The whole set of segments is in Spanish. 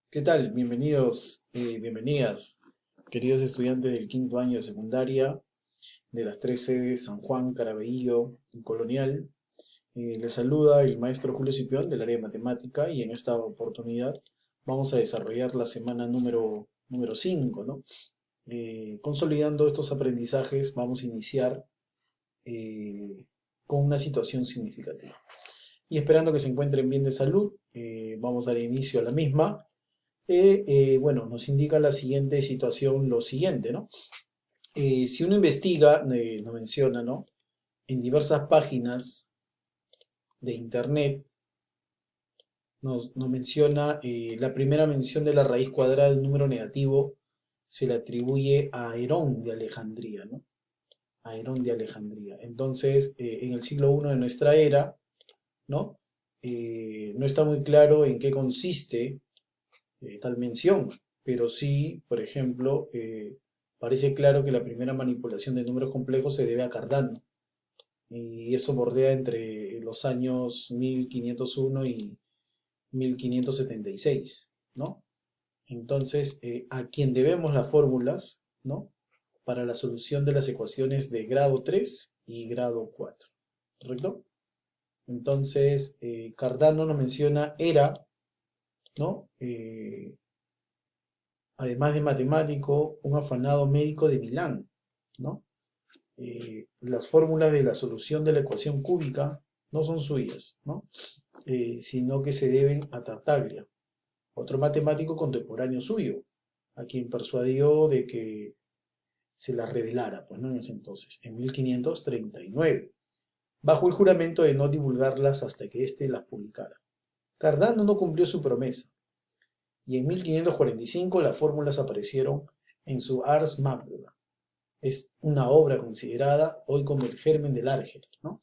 ¿Qué tal? Bienvenidos, bienvenidas, queridos estudiantes del quinto año de secundaria de las tres sedes San Juan, Caraballo y Colonial. Les saluda el maestro Julio Cipión del área de matemática y en esta oportunidad vamos a desarrollar la semana número 5, ¿no? Consolidando estos aprendizajes vamos a iniciar con una situación significativa. Y esperando que se encuentren bien de salud, vamos a dar inicio a la misma. Bueno, nos indica la siguiente situación, lo siguiente, ¿no? Si uno investiga, nos menciona, ¿no? En diversas páginas de Internet, nos menciona la primera mención de la raíz cuadrada de un número negativo se le atribuye a Herón de Alejandría, ¿no? A Herón de Alejandría. Entonces, en el siglo I de nuestra era, ¿no? No está muy claro en qué consiste tal mención, pero sí, por ejemplo, parece claro que la primera manipulación de números complejos se debe a Cardano, y eso bordea entre los años 1501 y 1576, ¿no? Entonces, a quien debemos las fórmulas, ¿no? Para la solución de las ecuaciones de grado 3 y grado 4, ¿correcto? Entonces, Cardano nos menciona era, ¿no? Además de matemático, un afanado médico de Milán, ¿no? Las fórmulas de la solución de la ecuación cúbica no son suyas, ¿no? Sino que se deben a Tartaglia, otro matemático contemporáneo suyo, a quien persuadió de que se las revelara, pues no en ese entonces, en 1539, bajo el juramento de no divulgarlas hasta que éste las publicara. Cardano no cumplió su promesa, y en 1545 las fórmulas aparecieron en su Ars Magna. Es una obra considerada hoy como el germen del álgebra, ¿no?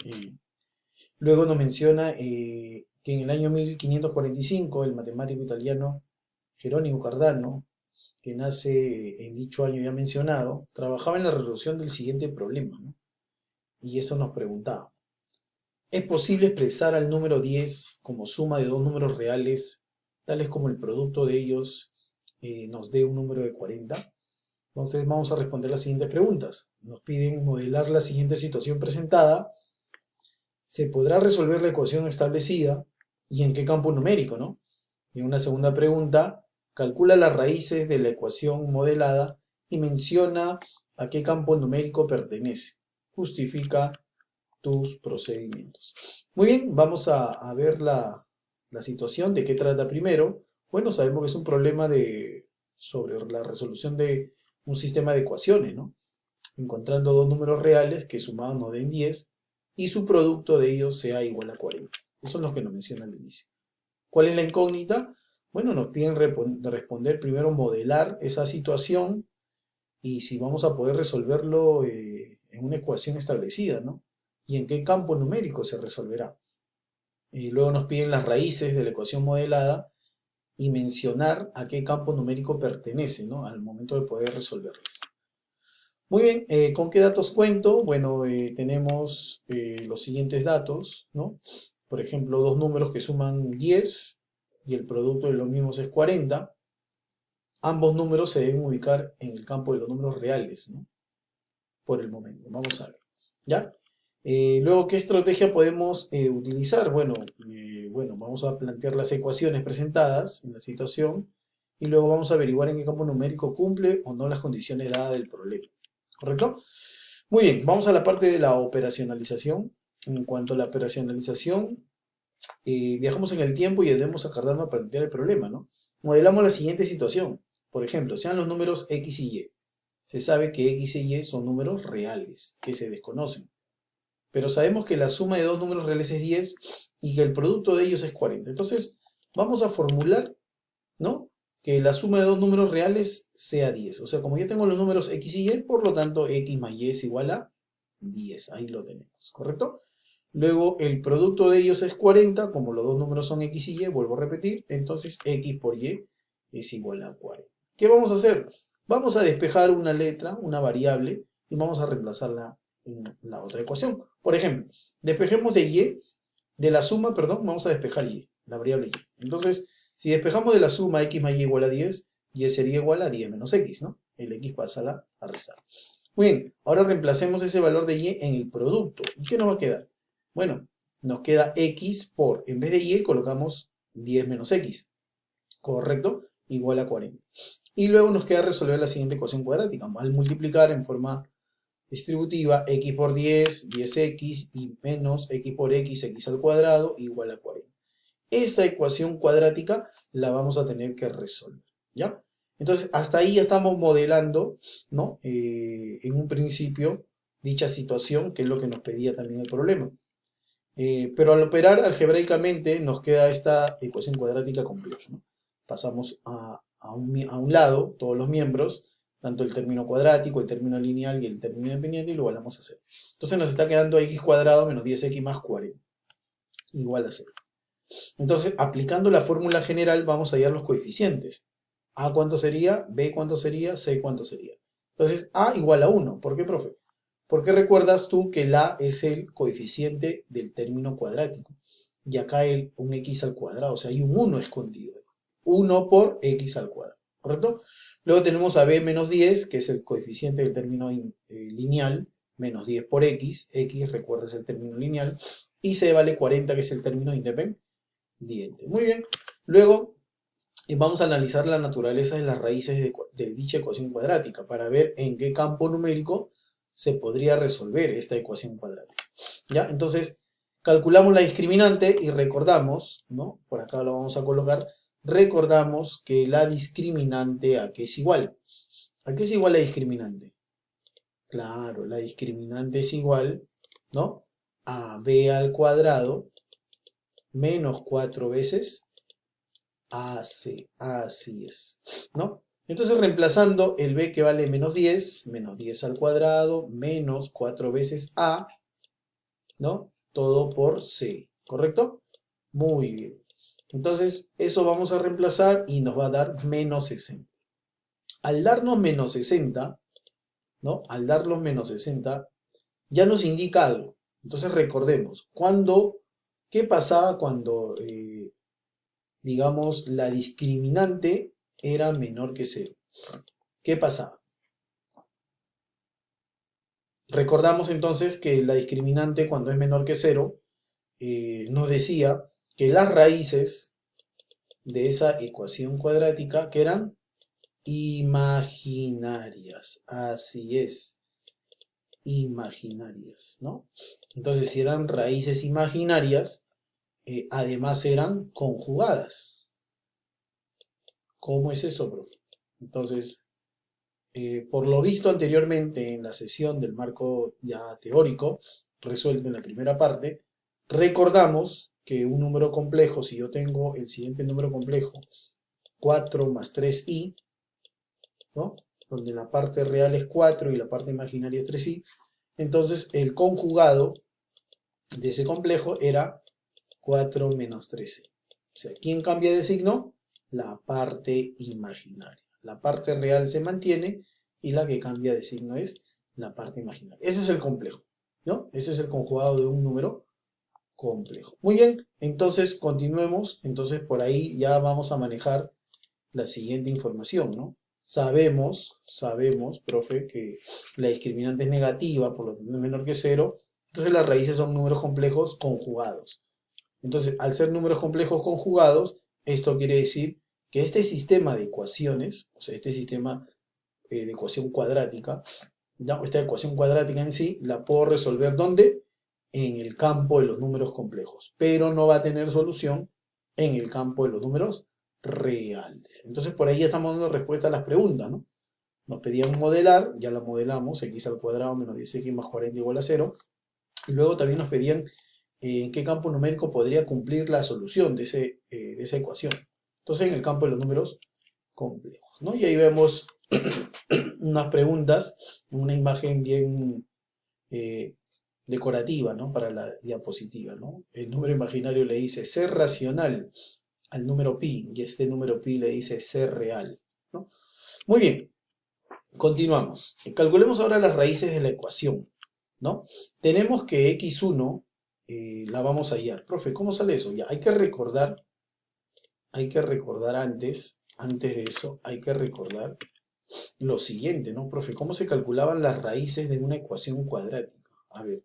Eh, Luego nos menciona que en el año 1545 el matemático italiano Jerónimo Cardano, que nace en dicho año ya mencionado, trabajaba en la resolución del siguiente problema, ¿no? Y eso nos preguntaba: ¿es posible expresar al número 10 como suma de dos números reales, tales como el producto de ellos nos dé un número de 40? Entonces vamos a responder las siguientes preguntas. Nos piden modelar la siguiente situación presentada. ¿Se podrá resolver la ecuación establecida? ¿Y en qué campo numérico, no? Y una segunda pregunta, calcula las raíces de la ecuación modelada y menciona a qué campo numérico pertenece. Justifica tus procedimientos. Muy bien, vamos a ver la situación. ¿De qué trata primero? Bueno, sabemos que es un problema sobre la resolución de un sistema de ecuaciones, ¿no? Encontrando dos números reales que sumados nos den 10 y su producto de ellos sea igual a 40. Eso es lo que nos menciona al inicio. ¿Cuál es la incógnita? Bueno, nos piden responder primero, modelar esa situación y si vamos a poder resolverlo en una ecuación establecida, ¿no? Y en qué campo numérico se resolverá. Luego nos piden las raíces de la ecuación modelada y mencionar a qué campo numérico pertenece, ¿no? Al momento de poder resolverlas. Muy bien, ¿con qué datos cuento? Bueno, tenemos los siguientes datos, ¿no? Por ejemplo, dos números que suman 10 y el producto de los mismos es 40. Ambos números se deben ubicar en el campo de los números reales, ¿no? Por el momento, vamos a ver, ¿ya? Luego, ¿qué estrategia podemos utilizar? Bueno, vamos a plantear las ecuaciones presentadas en la situación y luego vamos a averiguar en qué campo numérico cumple o no las condiciones dadas del problema. ¿Correcto? Muy bien, vamos a la parte de la operacionalización. En cuanto a la operacionalización, viajamos en el tiempo y debemos acordarnos a plantear el problema, ¿no? Modelamos la siguiente situación. Por ejemplo, sean los números x y y. Se sabe que x y y son números reales, que se desconocen. Pero sabemos que la suma de dos números reales es 10 y que el producto de ellos es 40. Entonces, vamos a formular, ¿no? Que la suma de dos números reales sea 10. O sea, como yo tengo los números x y y, por lo tanto, x más y es igual a 10. Ahí lo tenemos, ¿correcto? Luego, el producto de ellos es 40. Como los dos números son x y y, vuelvo a repetir, entonces x por y es igual a 40. ¿Qué vamos a hacer? Vamos a despejar una letra, una variable, y vamos a reemplazarla en la otra ecuación. Por ejemplo, despejemos de la suma, perdón, vamos a despejar y, la variable y. Entonces, Si despejamos de la suma x más y igual a 10, y sería igual a 10 menos x, ¿no? El x pasa a restar. Muy bien, ahora reemplacemos ese valor de y en el producto. ¿Y qué nos va a quedar? Bueno, nos queda x por, en vez de y colocamos 10 menos x, ¿correcto? Igual a 40. Y luego nos queda resolver la siguiente ecuación cuadrática. Al multiplicar en forma distributiva, x por 10, 10x, y menos x por x, x al cuadrado, igual a 40. Esta ecuación cuadrática la vamos a tener que resolver, ¿ya? Entonces, hasta ahí ya estamos modelando, ¿no? En un principio, dicha situación, que es lo que nos pedía también el problema. Pero al operar algebraicamente nos queda esta ecuación cuadrática compleja, ¿no? Pasamos a un lado todos los miembros, tanto el término cuadrático, el término lineal y el término independiente, y lo igualamos a 0. Entonces nos está quedando x cuadrado menos 10x más 40, igual a 0. Entonces, aplicando la fórmula general, vamos a hallar los coeficientes. A cuánto sería, B cuánto sería, C cuánto sería. Entonces, A igual a 1. ¿Por qué, profe? Porque recuerdas tú que el A es el coeficiente del término cuadrático. Y acá hay un x al cuadrado, o sea, hay un 1 escondido. 1 por x al cuadrado, ¿correcto? Luego tenemos a B menos 10, que es el coeficiente del término lineal, menos 10 por x. X, recuerda, es el término lineal. Y C vale 40, que es el término independiente. Muy bien. Luego vamos a analizar la naturaleza de las raíces de dicha ecuación cuadrática para ver en qué campo numérico se podría resolver esta ecuación cuadrática. ¿Ya? Entonces, calculamos la discriminante y recordamos, ¿no? Por acá lo vamos a colocar. Recordamos que la discriminante, ¿a qué es igual? ¿A qué es igual la discriminante? Claro, la discriminante es igual, ¿no? A b al cuadrado menos 4 veces AC, así es, ¿no? Entonces reemplazando el b que vale menos 10 al cuadrado, menos 4 veces A, ¿no? Todo por C, ¿correcto? Muy bien. Entonces eso vamos a reemplazar y nos va a dar menos 60. Al darnos menos 60, ¿no? Al darnos menos 60, ya nos indica algo. Entonces recordemos, ¿qué pasaba cuando digamos, la discriminante era menor que 0? ¿Qué pasaba? Recordamos entonces que la discriminante, cuando es menor que 0, nos decía que las raíces de esa ecuación cuadrática, que eran imaginarias. Así es, imaginarias, ¿no? Entonces, si eran raíces imaginarias, además eran conjugadas. ¿Cómo es eso, profe? Entonces, por lo visto anteriormente en la sesión del marco ya teórico, resuelto en la primera parte, recordamos que un número complejo, si yo tengo el siguiente número complejo, 4 más 3i, ¿no? Donde la parte real es 4 y la parte imaginaria es 3i, entonces el conjugado de ese complejo era 4 menos 13. O sea, ¿quién cambia de signo? La parte imaginaria. La parte real se mantiene y la que cambia de signo es la parte imaginaria. Ese es el complejo, ¿no? Ese es el conjugado de un número complejo. Muy bien, entonces continuemos. Entonces por ahí ya vamos a manejar la siguiente información, ¿no? Sabemos, profe, que la discriminante es negativa, por lo tanto es menor que 0. Entonces las raíces son números complejos conjugados. Entonces, al ser números complejos conjugados, esto quiere decir que este sistema de ecuaciones, o sea, este sistema de ecuación cuadrática, ¿ya? Esta ecuación cuadrática en sí, la puedo resolver ¿dónde? En el campo de los números complejos, pero no va a tener solución en el campo de los números reales. Entonces, por ahí ya estamos dando respuesta a las preguntas, ¿no? Nos pedían modelar, ya la modelamos, x al cuadrado menos 10x más 40 igual a 0. Y luego también nos pedían en qué campo numérico podría cumplir la solución de esa ecuación. Entonces, en el campo de los números complejos, ¿no? Y ahí vemos unas preguntas, una imagen bien decorativa, ¿no? Para la diapositiva, ¿no? El número imaginario le dice ser racional al número pi, y este número pi le dice ser real, ¿no? Muy bien, continuamos. Calculemos ahora las raíces de la ecuación, ¿no? Tenemos que x1 la vamos a hallar. Profe, ¿cómo sale eso? Ya, hay que recordar hay que recordar antes de eso, hay que recordar lo siguiente, ¿no, profe? ¿Cómo se calculaban las raíces de una ecuación cuadrática? A ver,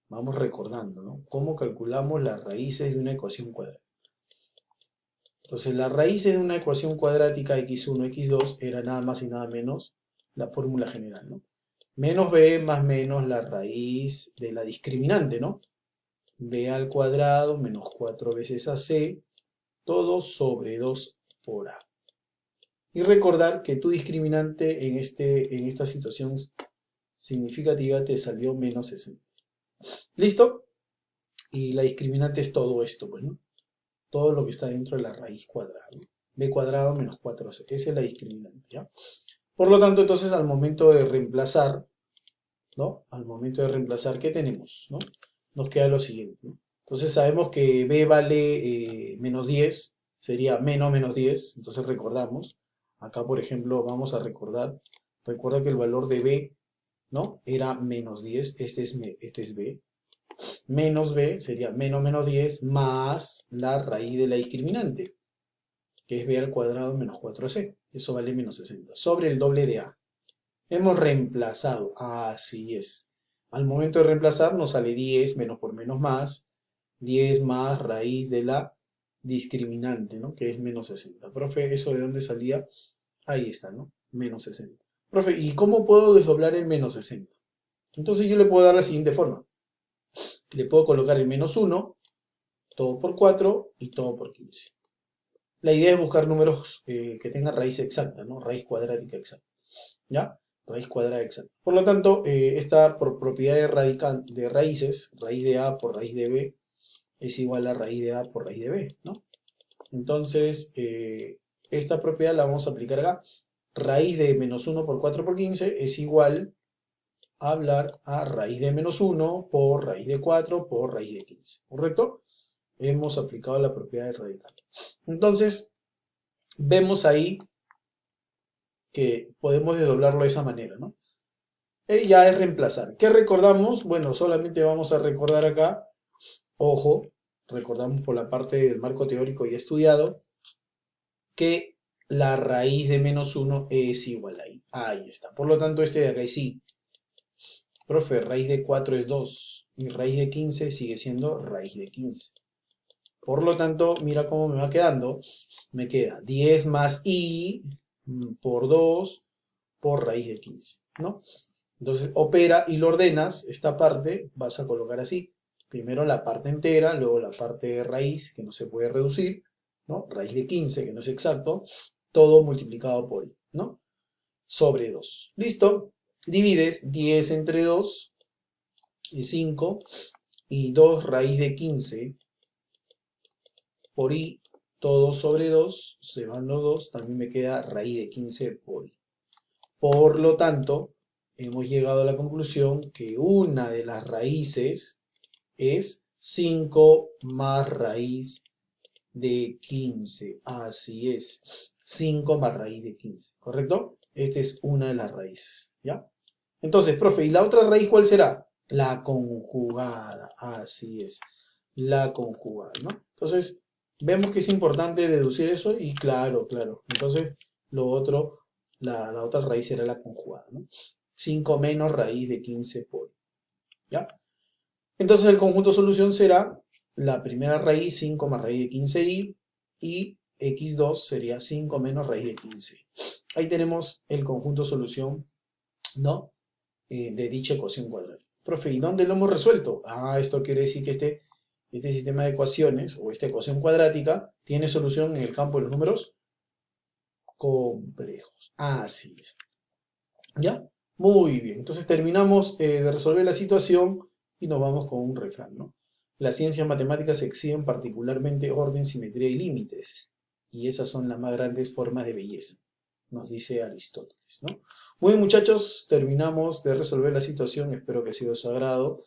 vamos recordando, ¿no? ¿Cómo calculamos las raíces de una ecuación cuadrática? Entonces, las raíces de una ecuación cuadrática x1, x2 era nada más y nada menos la fórmula general, ¿no? Menos b más menos la raíz de la discriminante, ¿no? B al cuadrado menos 4 veces AC, todo sobre 2 por A. Y recordar que tu discriminante en esta situación significativa te salió menos 60. ¿Listo? Y la discriminante es todo esto, pues, ¿no? Todo lo que está dentro de la raíz cuadrada, ¿no? B cuadrado menos 4AC. Esa es la discriminante, ¿ya? Por lo tanto, entonces, al momento de reemplazar, ¿no? Al momento de reemplazar, ¿qué tenemos? ¿No? Nos queda lo siguiente, ¿no? Entonces sabemos que B vale menos 10, sería menos 10, entonces recordamos, acá por ejemplo vamos a recordar, recuerda que el valor de B, ¿no? Era menos 10, este es B, menos B sería menos 10 más la raíz de la discriminante, que es B al cuadrado menos 4AC, eso vale menos 60, sobre el doble de A. Hemos reemplazado, así es. Al momento de reemplazar nos sale 10 menos por menos más, 10 más raíz de la discriminante, ¿no? Que es menos 60. Profe, ¿eso de dónde salía? Ahí está, ¿no? Menos 60. Profe, ¿y cómo puedo desdoblar el menos 60? Entonces yo le puedo dar la siguiente forma. Le puedo colocar el menos 1, todo por 4 y todo por 15. La idea es buscar números que tengan raíz exacta, ¿no? Raíz cuadrática exacta. ¿Ya? Raíz cuadrada exacta. Por lo tanto, esta propiedad de raíces, raíz de A por raíz de B, es igual a raíz de A por raíz de B, ¿no? Entonces, esta propiedad la vamos a aplicar acá. Raíz de menos 1 por 4 por 15 es igual a hablar a raíz de menos 1 por raíz de 4 por raíz de 15, ¿correcto? Hemos aplicado la propiedad de radical. Entonces, vemos ahí que podemos desdoblarlo de esa manera, ¿no? Ya es reemplazar. ¿Qué recordamos? Bueno, solamente vamos a recordar acá, ojo, recordamos por la parte del marco teórico ya estudiado, que la raíz de menos 1 es igual ahí. Ahí está. Por lo tanto, este de acá sí. Profe, raíz de 4 es 2. Y raíz de 15 sigue siendo raíz de 15. Por lo tanto, mira cómo me va quedando. Me queda 10 más i por 2 por raíz de 15, ¿no? Entonces, opera y lo ordenas, esta parte, vas a colocar así. Primero la parte entera, luego la parte de raíz, que no se puede reducir, ¿no? Raíz de 15, que no es exacto, todo multiplicado por i, ¿no? Sobre 2. ¿Listo? Divides 10 entre 2, es 5, y 2 raíz de 15 por i, todo sobre 2, se van los 2, también me queda raíz de 15 por i. Por lo tanto, hemos llegado a la conclusión que una de las raíces es 5 más raíz de 15. Así es, 5 más raíz de 15, ¿correcto? Esta es una de las raíces, ¿ya? Entonces, profe, ¿y la otra raíz cuál será? La conjugada, así es, la conjugada, ¿no? Entonces, vemos que es importante deducir eso y claro, entonces lo otro, la otra raíz será la conjugada, ¿no? 5 menos raíz de 15 por, ¿ya? Entonces el conjunto solución será la primera raíz, 5 más raíz de 15i, y x2 sería 5 menos raíz de 15. Ahí tenemos el conjunto solución, ¿no? De dicha ecuación cuadrática. Profe, ¿y dónde lo hemos resuelto? Esto quiere decir que este sistema de ecuaciones, o esta ecuación cuadrática, tiene solución en el campo de los números complejos. Así es. ¿Ya? Muy bien. Entonces terminamos de resolver la situación y nos vamos con un refrán, ¿no? Las ciencias matemáticas exhiben particularmente orden, simetría y límites. Y esas son las más grandes formas de belleza, nos dice Aristóteles, ¿no? Muy bien, muchachos, terminamos de resolver la situación. Espero que haya sido de su agrado.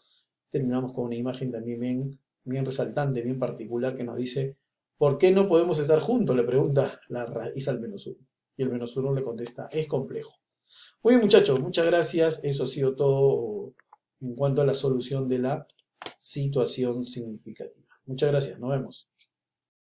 Terminamos con una imagen también bien resaltante, bien particular, que nos dice: ¿por qué no podemos estar juntos?, le pregunta la raíz al menos 1. Y el menos 1 le contesta: es complejo. Muy bien, muchachos, muchas gracias. Eso ha sido todo en cuanto a la solución de la situación significativa. Muchas gracias, nos vemos.